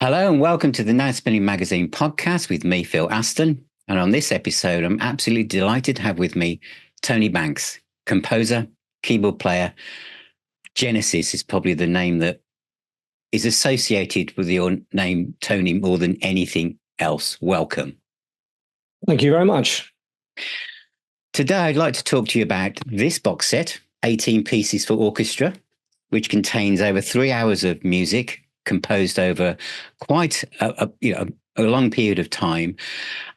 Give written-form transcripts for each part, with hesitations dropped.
Hello and welcome to the Now Spinning Magazine podcast with me, Phil Aston. And on this episode, I'm absolutely delighted to have with me Tony Banks, composer, keyboard player. Genesis is probably the name that is associated with your name, Tony, more than anything else. Welcome. Thank you very much. Today, I'd like to talk to you about this box set, 18 Pieces for Orchestra, which contains over 3 hours of music composed over quite a long period of time.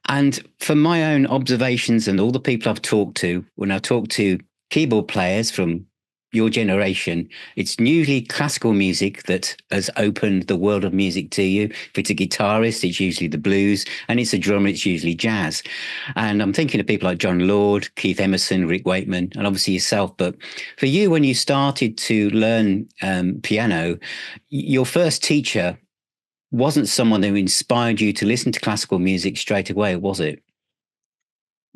And from my own observations and all the people I've talked to, when I talk to keyboard players from your generation, it's usually classical music that has opened the world of music to you. If it's a guitarist, it's usually the blues, and it's a drummer, it's usually jazz. And I'm thinking of people like John Lord, Keith Emerson, Rick Wakeman, and obviously yourself. But for you, when you started to learn piano, your first teacher wasn't someone who inspired you to listen to classical music straight away, was it?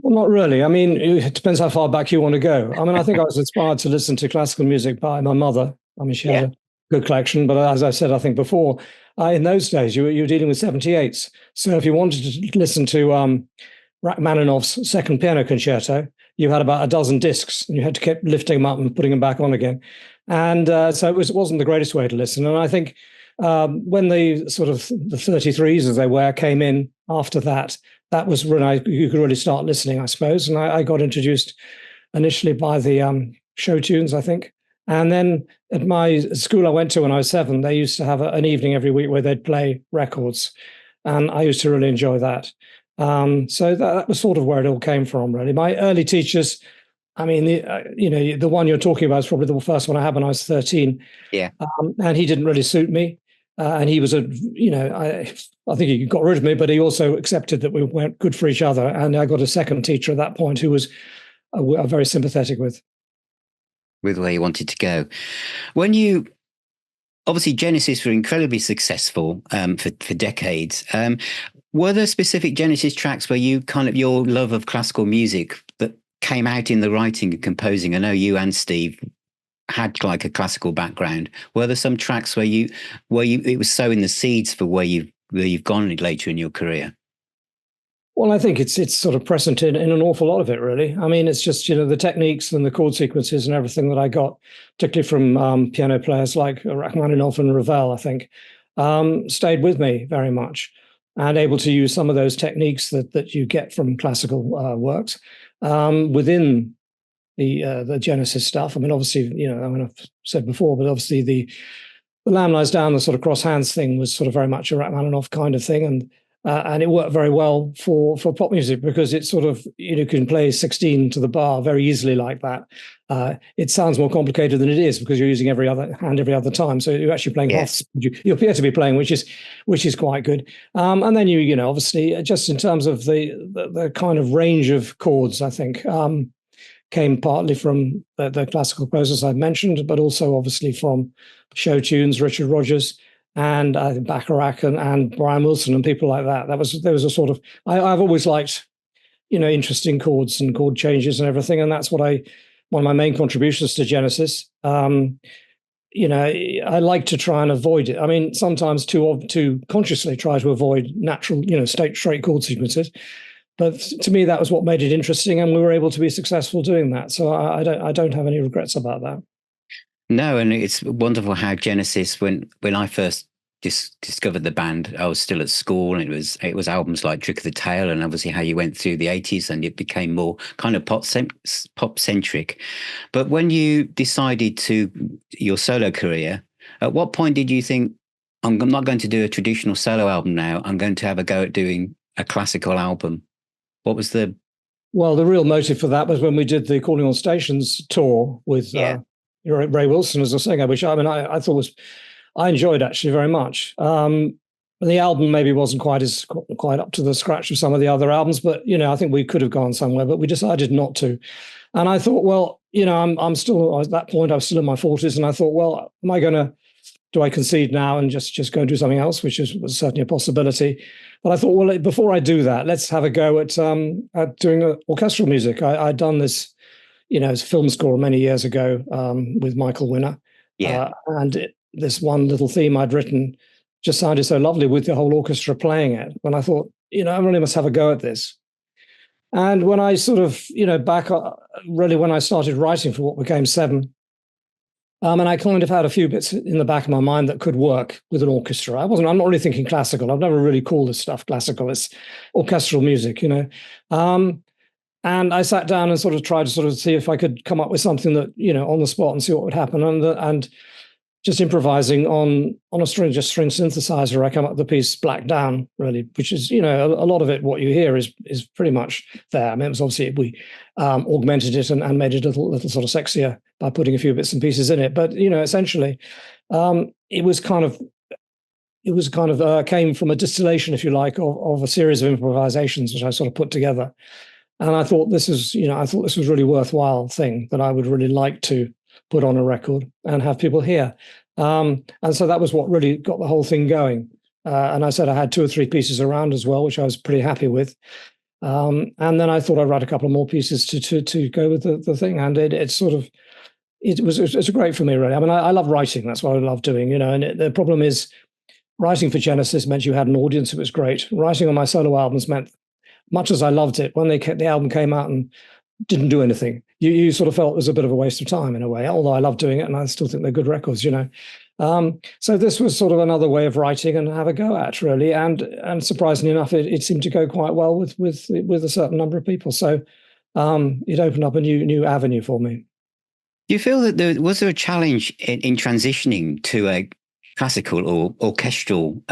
Well, not really. I mean, it depends how far back you want to go. I mean, I think I was inspired to listen to classical music by my mother. I mean, she had a good collection, but as I said, I think before, in those days, you were dealing with 78s. So if you wanted to listen to Rachmaninoff's Second Piano Concerto, you had about a dozen discs, and you had to keep lifting them up and putting them back on again. And so it wasn't the greatest way to listen. And I think when the sort of the 33s, as they were, came in after that, that was when you could really start listening, I suppose. And I got introduced initially by the show tunes, I think. And then at my school I went to when I was 7, they used to have an evening every week where they'd play records. And I used to really enjoy that. So that was sort of where it all came from, really. My early teachers, I mean, the one you're talking about is probably the first one I had when I was 13. Yeah. And he didn't really suit me. And he was I think he got rid of me, but he also accepted that we weren't good for each other. And I got a second teacher at that point who was very sympathetic with where you wanted to go. When you, obviously Genesis were incredibly successful for decades. Were there specific Genesis tracks where you kind of, your love of classical music that came out in the writing and composing? I know you and Steve had like a classical background. Were there some tracks where it was sowing the seeds for where you've gone later in your career? Well, I think it's sort of present in an awful lot of it, really. I mean, it's just, the techniques and the chord sequences and everything that I got, particularly from piano players like Rachmaninoff and Ravel, I think, stayed with me very much, and able to use some of those techniques that you get from classical works within the Genesis stuff. I mean, obviously, I've said before, but obviously the lamb lies down, the sort of cross hands thing was sort of very much a Rachmaninoff kind of thing, and it worked very well for pop music because it sort of can play 16 to the bar very easily like that. It sounds more complicated than it is because you're using every other hand every other time, so you're actually playing half speed. You appear to be playing, which is quite good. And then obviously just in terms of the kind of range of chords, I think. Came partly from the classical composers I've mentioned, but also obviously from show tunes, Richard Rodgers and Bacharach and Brian Wilson and people like that. There was a sort of I've always liked interesting chords and chord changes and everything, and that's one of my main contributions to Genesis. I like to try and avoid it. I mean, sometimes too consciously try to avoid natural straight chord sequences. But to me, that was what made it interesting, and we were able to be successful doing that. So I don't have any regrets about that. No, and it's wonderful how Genesis, when I first discovered the band, I was still at school, and it was albums like Trick of the Tail, and obviously how you went through the 80s, and it became more kind of pop centric. But when you decided your solo career, at what point did you think, I'm not going to do a traditional solo album now, I'm going to have a go at doing a classical album? What was the real motive for that was when we did the Calling All Stations tour with Ray Wilson as a singer, which I thought I enjoyed actually very much. The album maybe wasn't quite up to the scratch of some of the other albums, but I think we could have gone somewhere, but we decided not to. And I thought, well, I'm still at that point, I was still in my 40s, and I thought, well, do I concede now and just go and do something else, which was certainly a possibility. But I thought, well, before I do that, let's have a go at doing orchestral music. I'd done this, as a film score many years ago with Michael Winner. Yeah. And this one little theme I'd written just sounded so lovely with the whole orchestra playing it. When I thought, I really must have a go at this. And when I sort of, back really when I started writing for what became Seven, and I kind of had a few bits in the back of my mind that could work with an orchestra. I'm not really thinking classical. I've never really called this stuff classical. It's orchestral music, And I sat down and sort of tried to sort of see if I could come up with something that, on the spot and see what would happen. And just improvising on a string synthesizer, I come up with the piece Black Down, really, which is, a lot of it, what you hear is pretty much there. I mean, it was obviously, we augmented it and made it a little sort of sexier by putting a few bits and pieces in it. But, essentially, it was kind of came from a distillation, if you like, of a series of improvisations, which I sort of put together. And I thought this was a really worthwhile thing that I would really like to put on a record and have people hear. And so that was what really got the whole thing going. And I said I had 2 or 3 pieces around as well, which I was pretty happy with. And then I thought I'd write a couple of more pieces to go with the thing. And it's great for me, really. I mean, I love writing. That's what I love doing, and the problem is writing for Genesis meant you had an audience. It was great. Writing on my solo albums meant, much as I loved it, when the album came out and didn't do anything, you sort of felt it was a bit of a waste of time in a way, although I love doing it and I still think they're good records, So this was sort of another way of writing and have a go at, really. And surprisingly enough, it seemed to go quite well with a certain number of people. So it opened up a new avenue for me. Do you feel that was there a challenge in transitioning to a classical or orchestral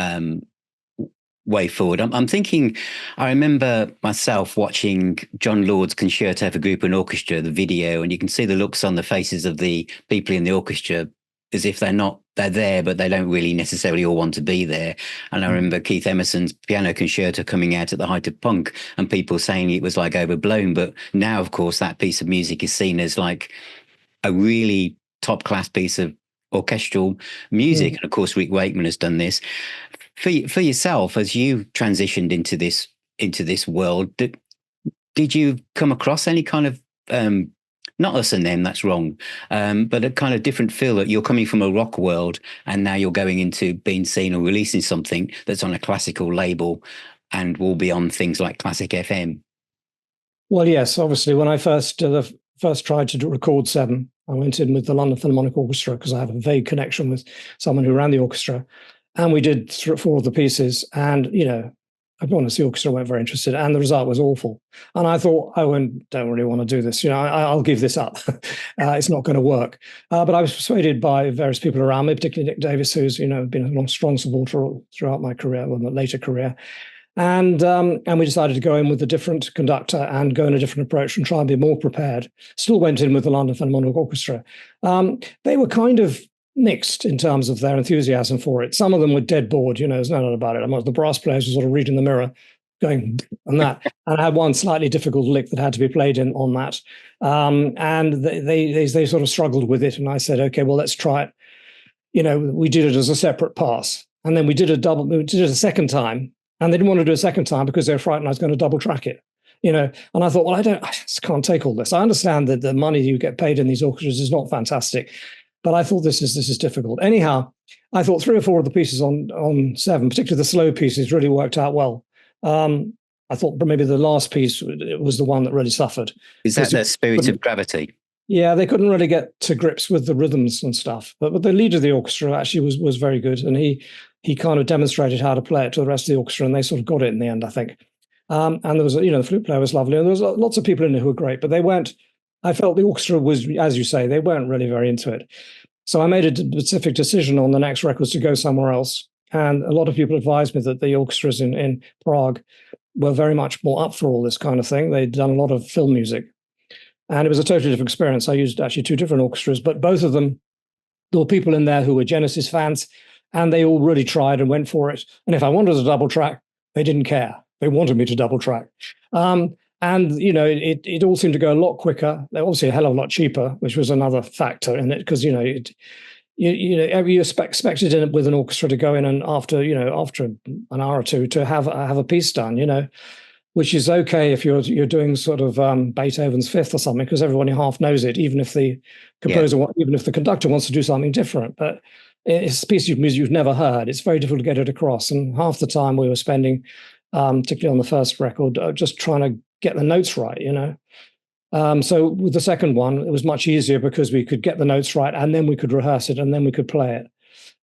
way forward? I'm thinking, I remember myself watching John Lord's Concerto for Group and Orchestra, the video, and you can see the looks on the faces of the people in the orchestra as if they're there, but they don't really necessarily all want to be there. And I remember Keith Emerson's piano concerto coming out at the height of punk and people saying it was like overblown. But now, of course, that piece of music is seen as like a really top class piece of orchestral music. And of course, Rick Wakeman has done this. For yourself, as you transitioned into this world, did you come across any kind of not us and them, that's wrong, but a kind of different feel that you're coming from a rock world and now you're going into being seen or releasing something that's on a classical label and will be on things like Classic FM? Well, yes, obviously, when I first tried to record Seven, I went in with the London Philharmonic Orchestra because I have a vague connection with someone who ran the orchestra. And we did 4 of the pieces. And, I'll be honest, the orchestra weren't very interested. And the result was awful. And I thought, I don't really want to do this. I'll give this up. It's not going to work. But I was persuaded by various people around me, particularly Nick Davis, who's, been a strong supporter throughout my career, my later career. And we decided to go in with a different conductor and go in a different approach and try and be more prepared. Still went in with the London Philharmonic Orchestra. They were kind of mixed in terms of their enthusiasm for it. Some of them were dead bored, there's no doubt about it. The brass players were sort of reading the mirror, going and that. And I had one slightly difficult lick that had to be played in on that. And they sort of struggled with it. And I said, okay, well, let's try it. We did it as a separate pass. And then we did it a second time. And they didn't want to do a second time because they were frightened I was going to double track it. And I thought, well, I just can't take all this. I understand that the money you get paid in these orchestras is not fantastic. But I thought this is difficult. Anyhow, I thought 3 or 4 of the pieces on Seven, particularly the slow pieces, really worked out well. I thought maybe the last piece was the one that really suffered. Is that Spirit of Gravity? Yeah, they couldn't really get to grips with the rhythms and stuff. But the leader of the orchestra actually was very good, and he kind of demonstrated how to play it to the rest of the orchestra, and they sort of got it in the end, I think. And there was, the flute player was lovely, and there was lots of people in it who were great, but they weren't. I felt the orchestra was, as you say, they weren't really very into it. So I made a specific decision on the next records to go somewhere else. And a lot of people advised me that the orchestras in Prague were very much more up for all this kind of thing. They'd done a lot of film music. And it was a totally different experience. I used actually 2 different orchestras, but both of them, there were people in there who were Genesis fans, and they all really tried and went for it. And if I wanted to double track, they didn't care. They wanted me to double track. And, it all seemed to go a lot quicker. They're obviously a hell of a lot cheaper, which was another factor in it, because, you expected in with an orchestra to go in and after an hour or two to have a piece done, which is okay if you're doing sort of Beethoven's Fifth or something, because everybody half knows it, even if the composer, even if the conductor wants to do something different. But it's a piece of music you've never heard. It's very difficult to get it across. And half the time we were spending, particularly on the first record, just trying to get the notes right, you know. So with the second one, it was much easier because we could get the notes right, and then we could rehearse it, and then we could play it.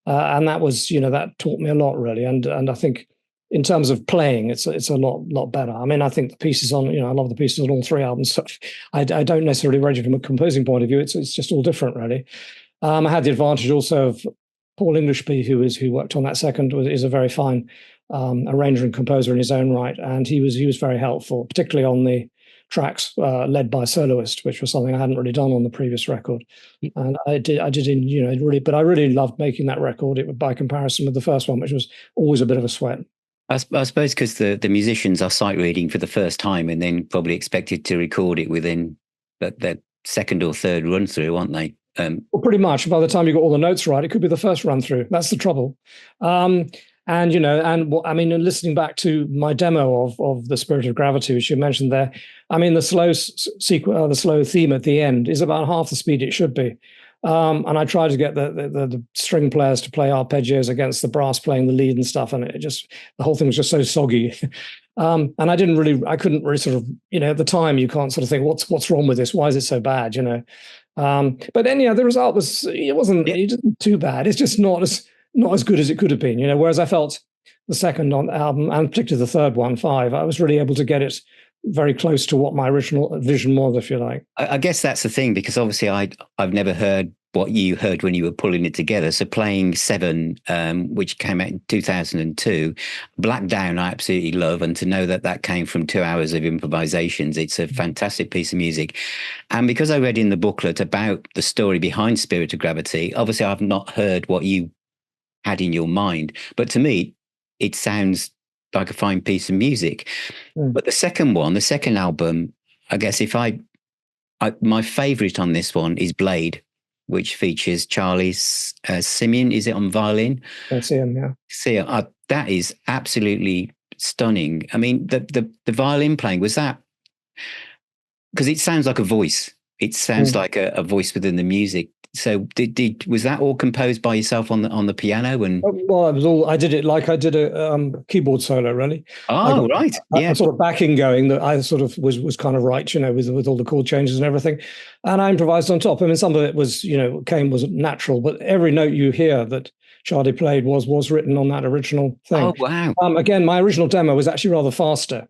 And that was, you know, that taught me a lot, really. And I think in terms of playing, it's a lot better. I mean, I think the pieces on, you know, I love the pieces on all three albums. So I don't necessarily rate it from a composing point of view. It's just all different, really. I had the advantage also of Paul Englishby, who worked on that second, is a very fine arranger and composer in his own right, and he was very helpful, particularly on the tracks led by soloist, which was something I hadn't really done on the previous record. And I did in, you know, really, but I really loved making that record, by comparison with the first one, which was always a bit of a sweat. I suppose because the musicians are sight reading for the first time and then probably expected to record it within that second or third run through, aren't they? Well, pretty much. By the time you got all the notes right, it could be the first run through. That's the trouble. And, you know, and I mean, listening back to my demo of The Spirit of Gravity, which you mentioned there, I mean, the slow the slow theme at the end is about half the speed it should be. And I tried to get the string players to play arpeggios against the brass playing the lead and stuff, and the whole thing was just so soggy. And I couldn't really sort of, you know, at the time you can't sort of think what's wrong with this? Why is it so bad? You know. But then, yeah, the result wasn't too bad. It's just not as good as it could have been, you know. Whereas I felt the second album, and particularly the third one, 5, I was really able to get it very close to what my original vision was, if you like. I guess that's the thing, because obviously I've never heard what you heard when you were pulling it together. So playing 7, which came out in 2002, Black Down, I absolutely love. And to know that came from 2 hours of improvisations, it's a fantastic piece of music. And because I read in the booklet about the story behind Spirit of Gravity, obviously I've not heard what you had in your mind, but to me, it sounds like a fine piece of music. But the second album, I guess my favorite on this one is Blade, which features Charlie Simeon. Is it on violin? I see him, yeah. See, that is absolutely stunning. I mean, the violin playing, was that, because it sounds like a voice. It sounds like a voice within the music. So was that all composed by yourself on the piano? And well, it was all, I did it like I did a keyboard solo, really. Oh, right, yeah. A sort of backing going that I sort of was kind of right, you know, with all the chord changes and everything, and I improvised on top. I mean, some of it was, you know, was natural, but every note you hear that Charlie played was written on that original thing. Oh, wow. Again, my original demo was actually rather faster.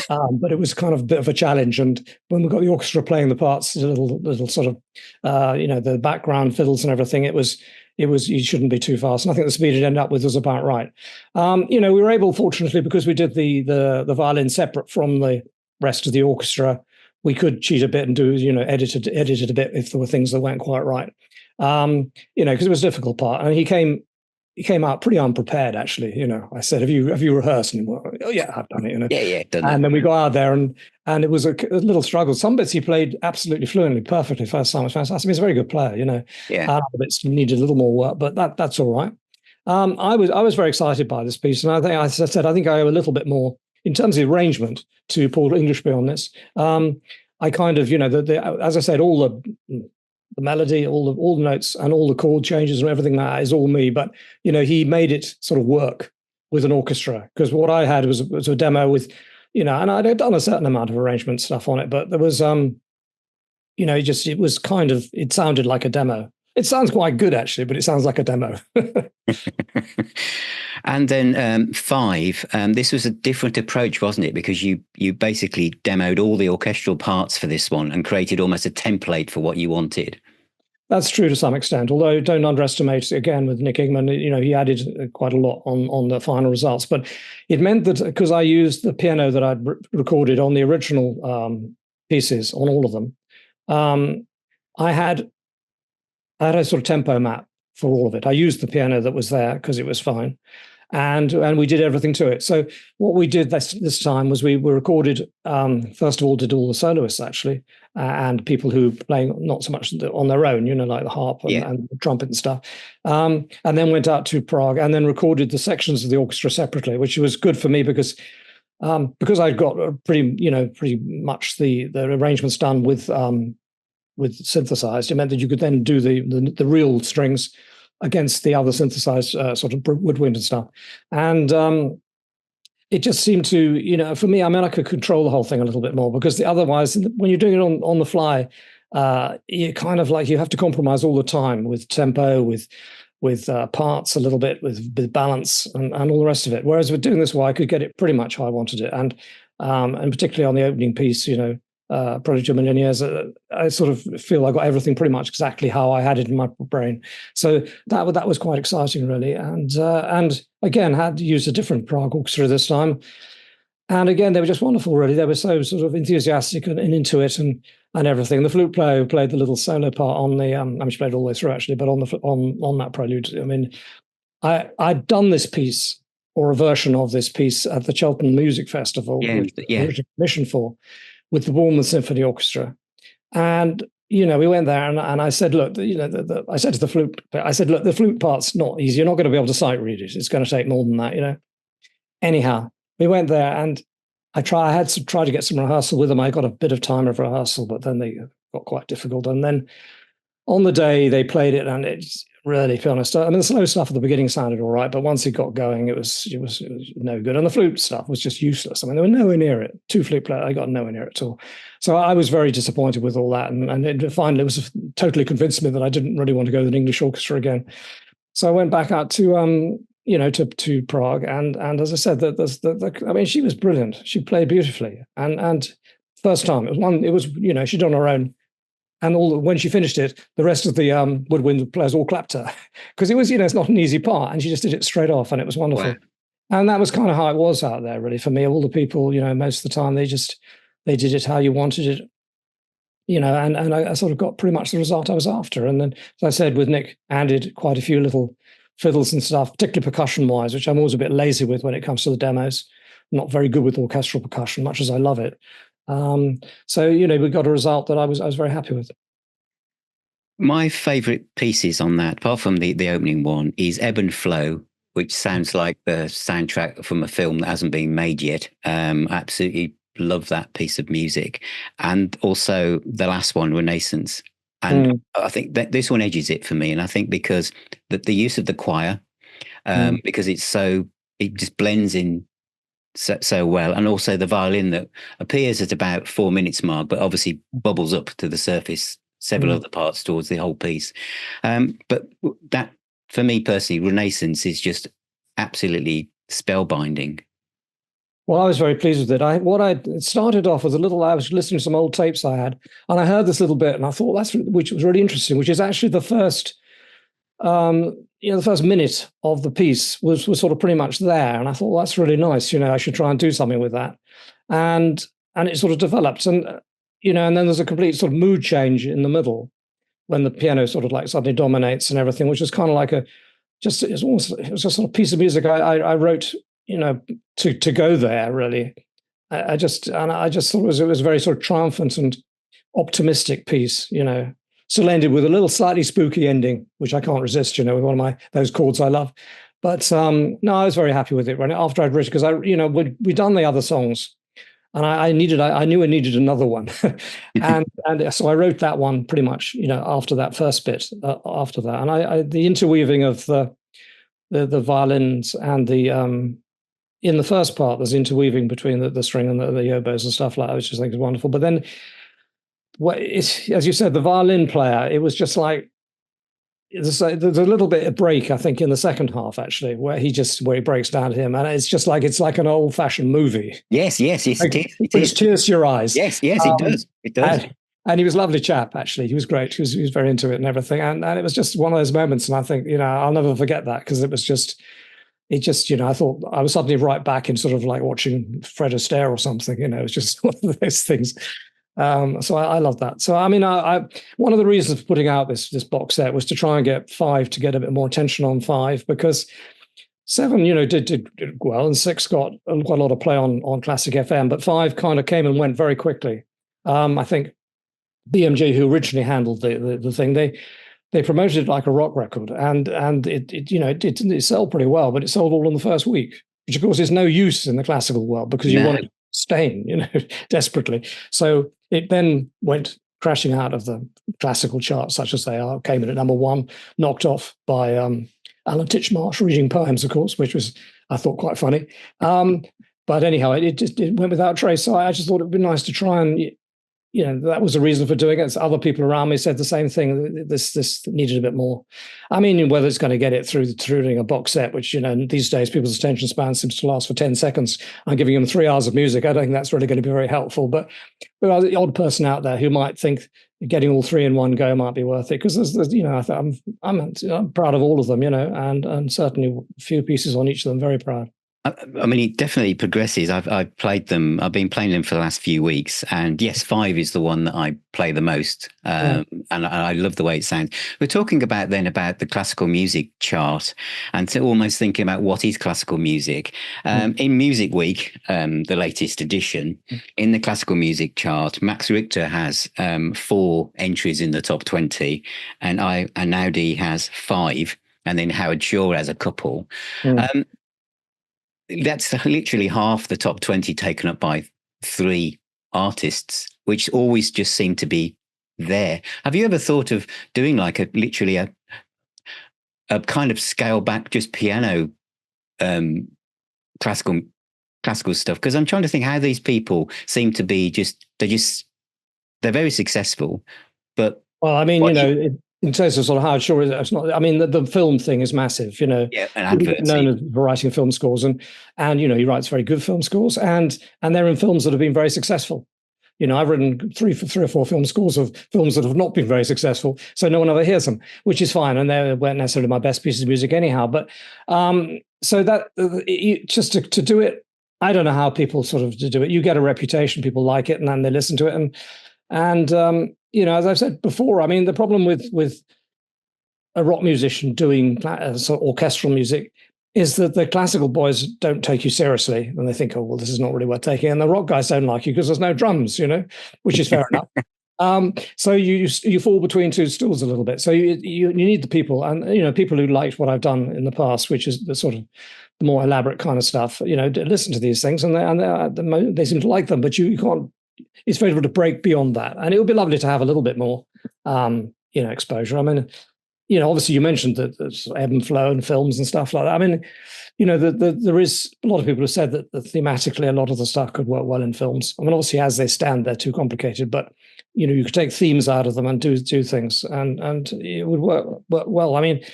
But it was kind of a bit of a challenge. And when we got the orchestra playing the parts, the little sort of, you know, the background fiddles and everything, it was you shouldn't be too fast. And I think the speed it ended up with was about right. You know, we were able, fortunately, because we did the violin separate from the rest of the orchestra, we could cheat a bit and do, you know, edit it a bit if there were things that weren't quite right. You know, because it was a difficult part. And he came out pretty unprepared, actually. You know, I said, have you rehearsed? And he went, oh yeah, I've done it. You know, yeah, done and then we got out there, and it was a little struggle. Some bits he played absolutely fluently, perfectly first time. It was fantastic. He's a very good player, you know. Yeah. Other bits needed a little more work, but that's all right. I was very excited by this piece, and I think, as I said, I think I owe a little bit more in terms of the arrangement to Paul Englishby on this. I kind of, you know, as I said, all the melody, all the notes and all the chord changes and everything like that is all me. But, you know, he made it sort of work with an orchestra, because what I had was a demo with, you know, and I'd done a certain amount of arrangement stuff on it, but there was, you know, it sounded like a demo. It sounds quite good, actually, but it sounds like a demo. And then 5, this was a different approach, wasn't it? Because you basically demoed all the orchestral parts for this one and created almost a template for what you wanted. That's true to some extent, although don't underestimate, again, with Nick Ingman, you know, he added quite a lot on the final results. But it meant that because I used the piano that I'd recorded on the original pieces, on all of them, I had a sort of tempo map for all of it. I used the piano that was there because it was fine. And we did everything to it. So what we did this time was we recorded, first of all, did all the soloists, actually, and people who playing not so much on their own, you know, like the harp and the trumpet and stuff. And then went out to Prague and then recorded the sections of the orchestra separately, which was good for me because I'd got pretty much the arrangements done with synthesized. It meant that you could then do the real strings against the other synthesized sort of woodwind and stuff. And it just seemed to, for me, I mean, I could control the whole thing a little bit more, because otherwise, when you're doing it on the fly, you kind of like, you have to compromise all the time with tempo, with parts a little bit, with balance and all the rest of it. Whereas with doing this, I could get it pretty much how I wanted it. And particularly on the opening piece, Prodigy of a Million Years, I sort of feel I got everything pretty much exactly how I had it in my brain. So that was quite exciting, really. And again, had used a different Prague orchestra this time. And again, they were just wonderful, really. They were so sort of enthusiastic and into it and everything. The flute player who played the little solo part on the, I mean, she played all the way through, actually, but on that prelude, I mean, I'd done this piece, or a version of this piece, at the Cheltenham Music Festival, which I was commissioned for, with the Bournemouth Symphony Orchestra. And, we went there and I said, look, I said to the flute, look, the flute part's not easy. You're not going to be able to sight read it. It's going to take more than that, Anyhow, we went there and I had to try to get some rehearsal with them. I got a bit of time of rehearsal, but then they got quite difficult. And then on the day they played it, and it's really, to be honest, I mean, the slow stuff at the beginning sounded all right, but once it got going, it was no good. And the flute stuff was just useless. I mean, they were nowhere near it. Two flute players, I got nowhere near it at all. So I was very disappointed with all that. And it finally was totally convinced me that I didn't really want to go to an English orchestra again. So I went back out to to Prague, and as I said, I mean, she was brilliant. She played beautifully, and first time it was she'd done her own, and when she finished it, the rest of the woodwind players all clapped her, because it was it's not an easy part, and she just did it straight off, and it was wonderful. Wow. And that was kind of how it was out there, really, for me. All the people, most of the time, they did it how you wanted it. And I sort of got pretty much the result I was after. And then, as I said, with Nick, added quite a few little fiddles and stuff, particularly percussion-wise, which I'm always a bit lazy with when it comes to the demos. I'm not very good with orchestral percussion, much as I love it. So, we got a result that I was very happy with. My favourite pieces on that, apart from the opening one, is Ebb and Flow, which sounds like the soundtrack from a film that hasn't been made yet. Absolutely love that piece of music. And also the last one, Renaissance. And I think that this one edges it for me. And I think because the use of the choir, because it just blends in so well. And also the violin that appears at about 4 minutes mark, but obviously bubbles up to the surface several other parts towards the whole piece. But that, for me personally, Renaissance is just absolutely spellbinding. Well, I was very pleased with it. It started off as I was listening to some old tapes I had, and I heard this little bit, and I thought which was really interesting, which is actually the first, the first minute of the piece was sort of pretty much there, and I thought, well, that's really nice. I should try and do something with that, and it sort of developed, and and then there's a complete sort of mood change in the middle when the piano sort of like suddenly dominates and everything, which is kind of like it was just sort of piece of music I wrote. To go there, really. I just thought it was a very sort of triumphant and optimistic piece, Still ended with a little slightly spooky ending, which I can't resist, with one of those chords I love. But no, I was very happy with it. Right after I'd written, because we'd done the other songs, and I knew I needed another one, and so I wrote that one pretty much, after that first bit. After that, and the interweaving of the violins and the in the first part, there's interweaving between the string and the oboes and stuff like that, which I think is wonderful. But then, as you said, the violin player, it was just like, there's a little bit of break, I think, in the second half, actually, where he breaks down to him. And it's like an old-fashioned movie. Yes, it is. It brings tears to your eyes. Yes, it does. It does. And he was a lovely chap, actually. He was great. He was very into it and everything. And it was just one of those moments. And I think, I'll never forget that, because it just, I thought I was suddenly right back in sort of like watching Fred Astaire or something, it was just one of those things. So I love that. So, I mean, one of the reasons for putting out this box set was to try and get 5 to get a bit more attention on 5, because 7, did well, and 6 got quite a lot of play on Classic FM, but 5 kind of came and went very quickly. I think BMG, who originally handled the thing, they promoted it like a rock record, and it sold pretty well, but it sold all in the first week, which of course is no use in the classical world, because you want it to sustain, desperately. So it then went crashing out of the classical charts, such as they are, came in at number one, knocked off by Alan Titchmarsh reading poems, of course, which was, I thought, quite funny. But anyhow, it went without trace. So I just thought it would be nice to try and, that was the reason for doing it. So other people around me said the same thing. This needed a bit more. I mean, whether it's going to get it through doing a box set, which, these days people's attention span seems to last for 10 seconds. I'm giving them 3 hours of music. I don't think that's really going to be very helpful. But the odd person out there who might think getting all 3 in one go might be worth it, because I'm proud of all of them, and certainly a few pieces on each of them. Very proud. I mean, it definitely progresses. I've played them. I've been playing them for the last few weeks, and yes, 5 is the one that I play the most, and I love the way it sounds. We're talking about the classical music chart, and almost thinking about what is classical music. In Music Week, the latest edition, in the classical music chart, Max Richter has 4 entries in the top 20, and Audi has 5, and then Howard Shaw has a couple. That's literally half the top 20 taken up by 3 artists, which always just seem to be there. Have you ever thought of doing like a kind of scale back, just piano classical stuff? Because I'm trying to think how these people seem to be they're very successful, but well, I mean, in terms of sort of Howard Shaw, it's not. I mean, the film thing is massive. Yeah, and adverts. Known for writing film scores, and he writes very good film scores, and they're in films that have been very successful. I've written three or four film scores of films that have not been very successful, so no one ever hears them, which is fine, and they weren't necessarily my best pieces of music anyhow. But so that just to do it, I don't know how people sort of do it. You get a reputation, people like it, and then they listen to it, and as I've said before, I mean, the problem with a rock musician doing sort of orchestral music is that the classical boys don't take you seriously, and they think, oh, well, this is not really worth taking. And the rock guys don't like you because there's no drums, which is fair enough. So you fall between 2 stools a little bit. So you need the people, and people who liked what I've done in the past, which is the sort of the more elaborate kind of stuff. Listen to these things, and they seem to like them, but you can't. It's very difficult to break beyond that, and it would be lovely to have a little bit more, exposure. I mean, obviously you mentioned the ebb and flow and films and stuff like that. I mean, there is a lot of people who said that thematically a lot of the stuff could work well in films. I mean, obviously as they stand, they're too complicated, but you could take themes out of them and do things, and it would work well. I mean,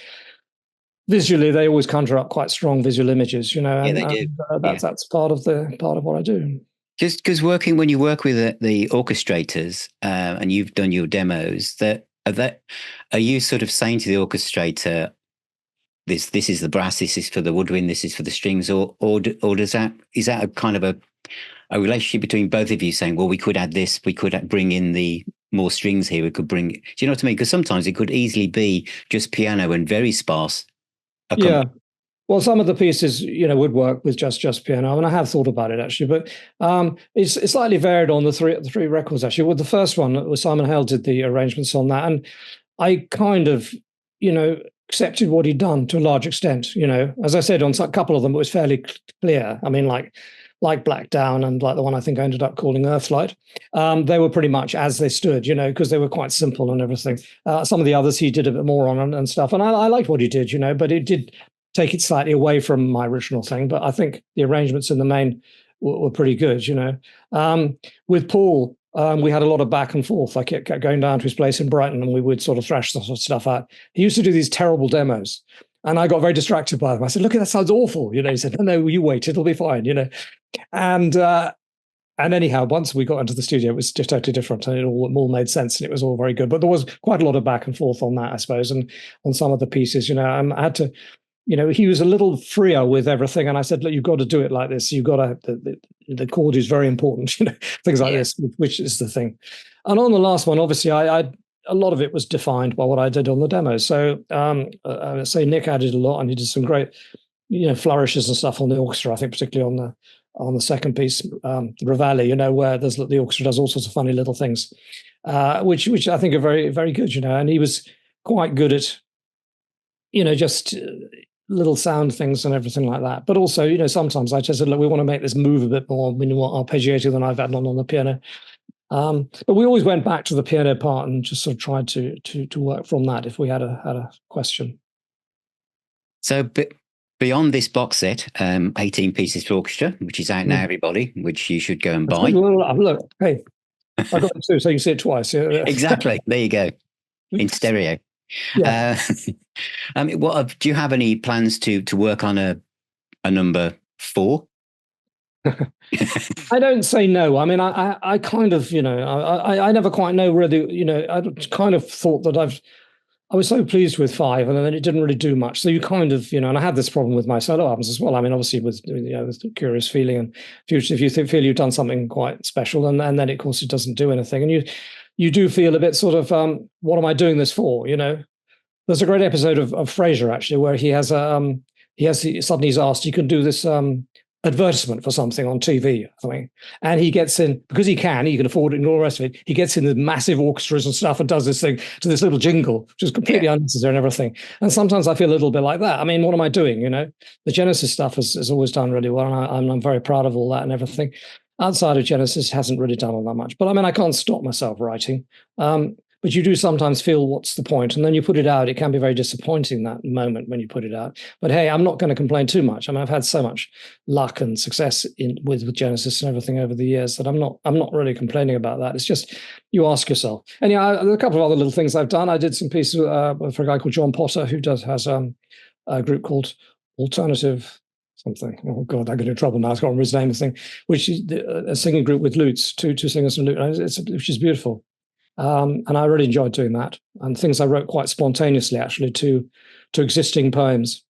visually they always conjure up quite strong visual images, Yeah, they do. That's part of what I do. Just because when you work with the orchestrators and you've done your demos, are you sort of saying to the orchestrator, this is the brass, this is for the woodwind, this is for the strings, or is that a kind of a relationship between both of you saying, well, we could add this, we could bring in the more strings here, we could bring, do you know what I mean? Because sometimes it could easily be just piano and very sparse. Yeah. Well, some of the pieces, would work with just piano. I mean, I have thought about it actually, but it's slightly varied on the three records actually. With the first one, Simon Hale did the arrangements on that, and I kind of, accepted what he'd done to a large extent. As I said, on a couple of them, it was fairly clear. I mean, like Black Down and like the one I think I ended up calling Earthlight, they were pretty much as they stood, because they were quite simple and everything. Some of the others he did a bit more on and stuff, and I liked what he did, but it did take it slightly away from my original thing, but I think the arrangements in the main were pretty good, With Paul, we had a lot of back and forth. I kept going down to his place in Brighton, and we would sort of thrash the stuff out. He used to do these terrible demos, and I got very distracted by them. I said, look, that sounds awful. He said, no, you wait, it'll be fine, And anyhow, once we got into the studio, it was just totally different, and it all made sense, and it was all very good. But there was quite a lot of back and forth on that, I suppose, and on some of the pieces, I had to, he was a little freer with everything, and I said, look, you've got to do it like this. You've got to, the chord is very important, things like this, which is the thing. And on the last one, obviously, I a lot of it was defined by what I did on the demos. So, say Nick added a lot, and he did some great, flourishes and stuff on the orchestra. I think particularly on the second piece, Ravalli, where the orchestra does all sorts of funny little things, which I think are very, very good, and he was quite good at, just little sound things and everything like that. But also, sometimes I just said, look, we want to make this move a bit more. We want arpeggiated than I've had on the piano. But we always went back to the piano part and just sort of tried to work from that if we had a question. So, beyond this box set, 18 Pieces for Orchestra, which is out now, everybody, which you should go and buy. Look, hey, I got it too, so you can see it twice. Yeah. Exactly. There you go. In stereo. Yeah. Do you have any plans to work on a number 4? I don't say no. I mean, I kind of, I never quite know whether, I kind of thought that I was so pleased with 5, and then it didn't really do much. So you kind of, and I had this problem with my solo albums as well. I mean, obviously with the Curious Feeling, and if you feel you've done something quite special, and then of course it doesn't do anything, and you do feel a bit sort of, what am I doing this for? There's a great episode of Frasier actually where suddenly he's asked, you can do this advertisement for something on TV, I think. And he gets in, because he can afford it and all the rest of it, he gets in the massive orchestras and stuff and does this thing to this little jingle, which is completely unnecessary and everything. And sometimes I feel a little bit like that. I mean, what am I doing? The Genesis stuff has always done really well, and I'm very proud of all that and everything. Outside of Genesis, hasn't really done all that much. But I mean, I can't stop myself writing. But you do sometimes feel, what's the point? And then you put it out. It can be very disappointing, that moment when you put it out. But hey, I'm not going to complain too much. I mean, I've had so much luck and success with Genesis and everything over the years that I'm not really complaining about that. It's just, you ask yourself. And there are a couple of other little things I've done. I did some pieces for a guy called John Potter, who has a group called Alternative something. Oh God, I get in trouble now. I can't remember his name. Which is a singing group with lutes, two singers and lute, which is beautiful. And I really enjoyed doing that, and things I wrote quite spontaneously, actually, to existing poems.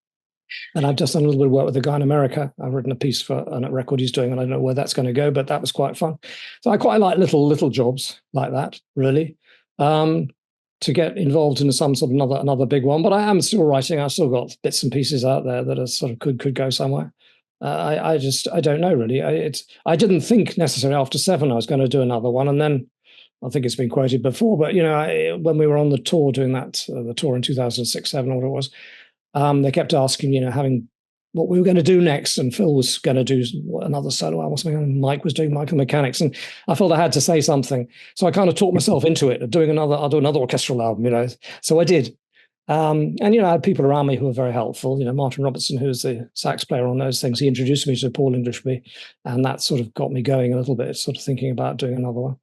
And I've just done a little bit of work with a guy in America. I've written a piece for a record he's doing, and I don't know where that's going to go, but that was quite fun. So I quite like little jobs like that, really, to get involved in some sort of another big one. But I am still writing. I've still got bits and pieces out there that are sort of could go somewhere. I don't know, really. I didn't think necessarily after 7 I was going to do another one, and then I think it's been quoted before, but when we were on the tour doing that, the tour in 2006, 7, or what it was, they kept asking, having what we were going to do next, and Phil was going to do another solo album, something, and Mike was doing Michael Mechanics, and I felt I had to say something, so I kind of talked myself into it, I'll do another orchestral album, so I did. And I had people around me who were very helpful. Martin Robertson, who's the sax player on those things, he introduced me to Paul Englishby, and that sort of got me going a little bit, sort of thinking about doing another one.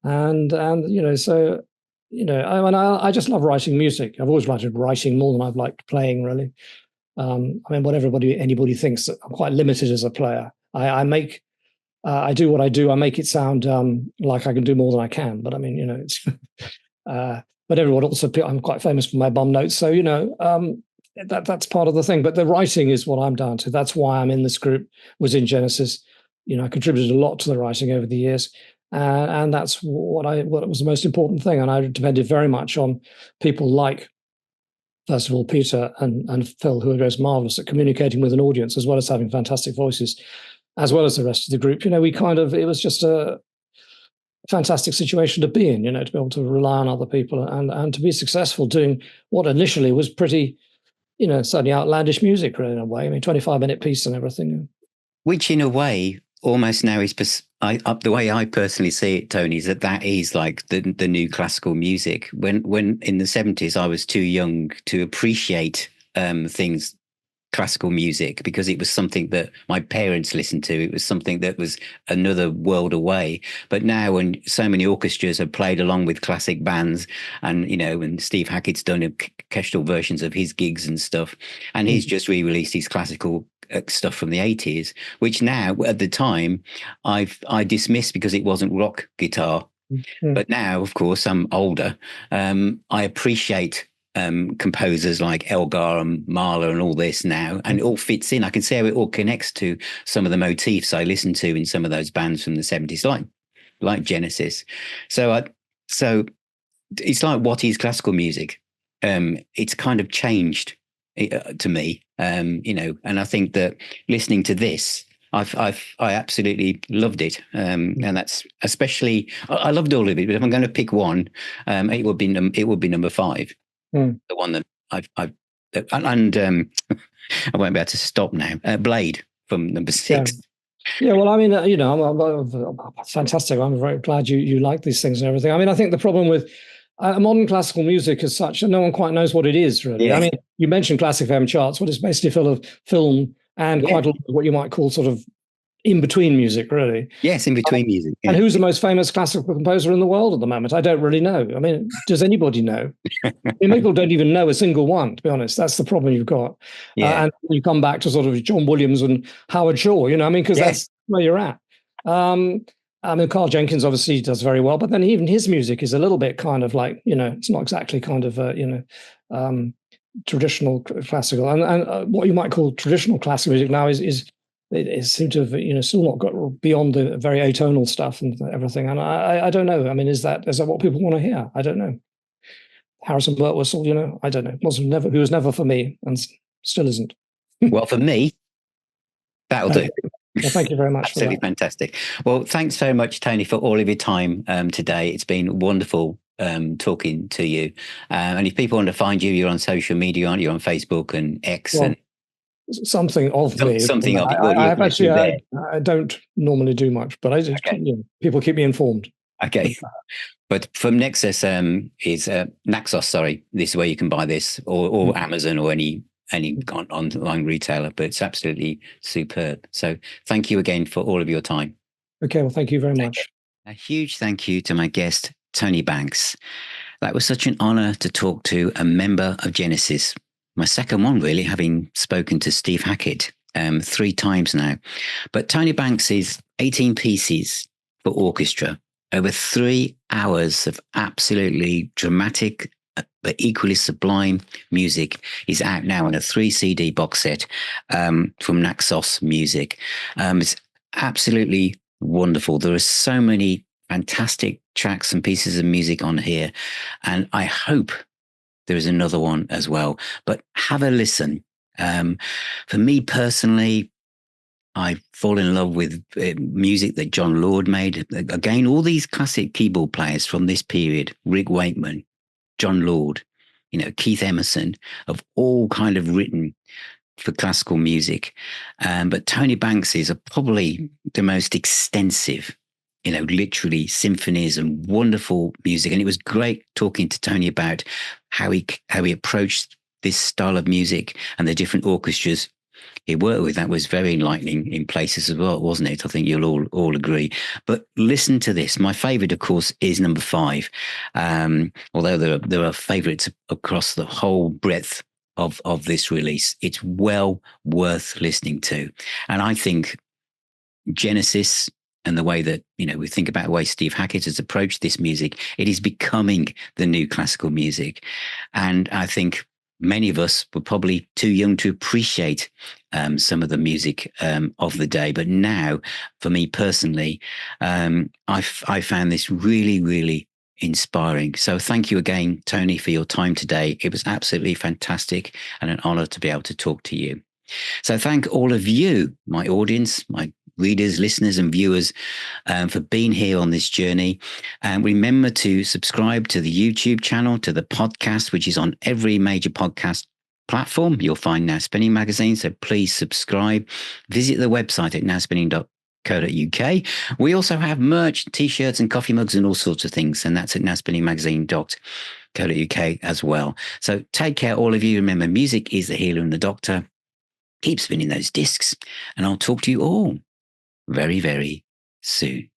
And so I just love writing music. I've always liked writing more than I've liked playing, really. I mean, what anybody thinks, that I'm quite limited as a player. I do what I do. I make it sound like I can do more than I can. But I mean, it's. But everyone also, I'm quite famous for my bum notes, so that's part of the thing. But the writing is what I'm down to. That's why I'm in this group. Was in Genesis. I contributed a lot to the writing over the years. And that's what was the most important thing. And I depended very much on people like, first of all, Peter and Phil, who are just marvelous at communicating with an audience, as well as having fantastic voices, as well as the rest of the group. It was just a fantastic situation to be in, to be able to rely on other people and to be successful doing what initially was pretty, certainly outlandish music, really, in a way. I mean, 25-minute piece and everything. Which, in a way, almost now is the way I personally see it, Tony, is that is like the new classical music. When in the 70s I was too young to appreciate things, classical music, because it was something that my parents listened to. It was something that was another world away. But now, when so many orchestras have played along with classic bands, and and Steve Hackett's done orchestral versions of his gigs and stuff, and he's just re-released his classical stuff from the 80s, which now, at the time, I dismissed because it wasn't rock guitar. But now, of course, I'm older. I appreciate composers like Elgar and Mahler and all this now, and it all fits in. I can see how it all connects to some of the motifs I listened to in some of those bands from the 70s, like Genesis. So it's like, what is classical music? It's kind of changed to me, and I think that listening to this, I absolutely loved it, and that's especially, I loved all of it. But if I'm going to pick one, it would be number 5, the one that I've and I won't be able to stop now. Blade from number 6. Yeah, well, I mean, fantastic. I'm very glad you like these things and everything. I mean, I think the problem with modern classical music as such, no one quite knows what it is really. I Yes. mean, you mentioned classic FM charts, but it's basically full of film and Yeah. quite a lot of what you might call sort of in between music, really. Yes, in between music. And Yeah. who's the most famous classical composer in the world at the moment? I don't really know. I mean, does anybody know? I mean, people don't even know a single one, to be honest. That's the problem you've got. Yeah. And you come back to sort of John Williams and Howard Shaw, I mean, because Yes. that's where you're at. Um, I mean, Carl Jenkins obviously does very well, but then even his music is a little bit kind of like, it's not exactly kind of, traditional classical. And what you might call traditional classical music now is it seems to have, still not got beyond the very atonal stuff and everything. And I don't know. I mean, is that what people want to hear? I don't know. Harrison Birtwistle, I don't know. He was never for me and still isn't. Well, for me, that'll do. Well, thank you very much for Absolutely that. fantastic. Well, thanks so much, Tony, for all of your time today. It's been wonderful talking to you. And if people want to find you, you're on social media, aren't you? On Facebook and X Well, and something of me. something of it. Well, I have you're actually, there. I don't normally do much, but I just, Okay. people keep me informed. Okay. But from Nexus is Naxos, sorry. This is where you can buy this, or Amazon, or any online retailer. But it's absolutely superb. So thank you again for all of your time. Okay, well, thank you very much. A huge thank you to my guest, Tony Banks. That was such an honor to talk to a member of Genesis. My second one, really, having spoken to Steve Hackett 3 times now. But Tony Banks's 18 pieces for orchestra, over 3 hours of absolutely dramatic but equally sublime music, is out now on a 3 CD box set from Naxos Music. It's absolutely wonderful. There are so many fantastic tracks and pieces of music on here, and I hope there is another one as well. But have a listen. For me personally, I fall in love with music that John Lord made. Again, all these classic keyboard players from this period, Rick Wakeman, John Lord, Keith Emerson, have all kind of written for classical music. But Tony Banks's are probably the most extensive, literally symphonies and wonderful music. And it was great talking to Tony about how he approached this style of music and the different orchestras he worked with. That was very enlightening in places as well, wasn't it? I think you'll all agree. But listen to this. My favourite, of course, is number 5. Although there are favourites across the whole breadth of this release. It's well worth listening to. And I think Genesis and the way that, we think about the way Steve Hackett has approached this music, it is becoming the new classical music. And I think many of us were probably too young to appreciate some of the music of the day. But now, for me personally, I found this really, really inspiring. So thank you again, Tony, for your time today. It was absolutely fantastic and an honor to be able to talk to you. So thank all of you, my audience, my readers, listeners, and viewers, for being here on this journey. And remember to subscribe to the YouTube channel, to the podcast, which is on every major podcast platform. You'll find Now Spinning magazine. So please subscribe. Visit the website at nowspinning.co.uk. We also have merch, t-shirts and coffee mugs and all sorts of things. And that's at nowspinningmagazine.co.uk as well. So take care, all of you. Remember, music is the healer and the doctor. Keep spinning those discs, and I'll talk to you all very, very soon.